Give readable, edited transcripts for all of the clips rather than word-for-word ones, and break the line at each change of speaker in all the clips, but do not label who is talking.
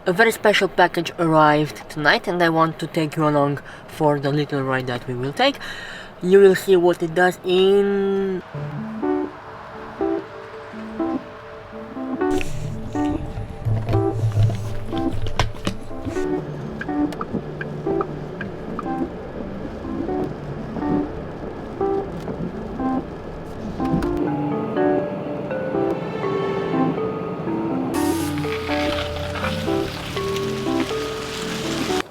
A very special package arrived tonight and I want to take you along for the little ride that we will take. You will see what it does in...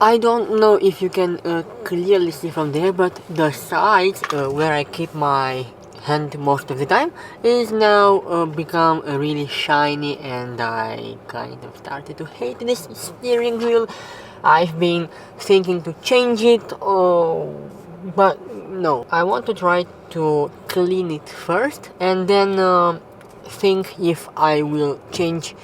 I don't know if you can clearly see from there, but the sides where I keep my hand most of the time is now become really shiny, and I kind of started to hate this steering wheel. I've been thinking to change it, but no, I want to try to clean it first and then think if I will change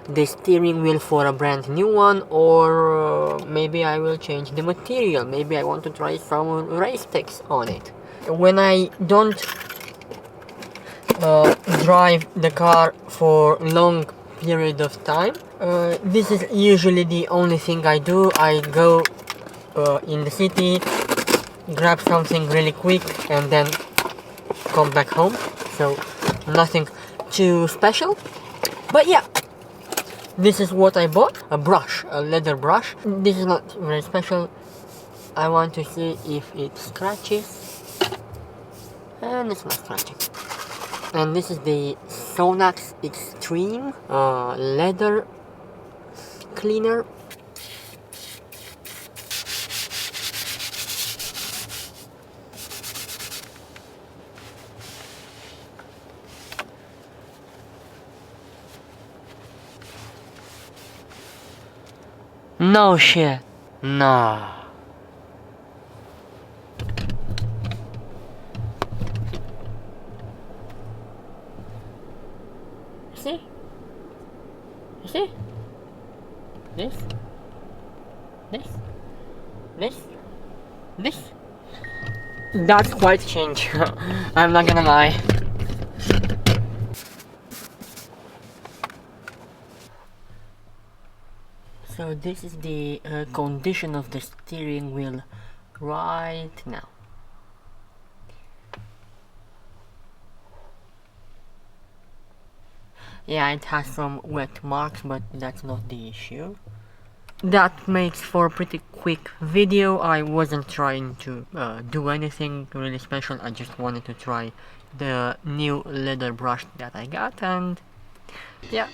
the steering wheel for a brand new one, or maybe I will change the material. Maybe I want to try some race text on it. When I don't drive the car for long period of time, this is usually the only thing I do. I go in the city, grab something really quick and then come back home, so nothing too special. But yeah, this is what I bought, a brush, a leather brush. This is not very special. I want to see if it scratches, and it's not scratching. And this is the Sonax Extreme leather cleaner. No shit. No. See? You see? This. That's quite a change. I'm not gonna lie. So this is the condition of the steering wheel right now. Yeah, it has some wet marks, but that's not the issue. That makes for a pretty quick video. I wasn't trying to do anything really special. I just wanted to try the new leather brush that I got, and yeah.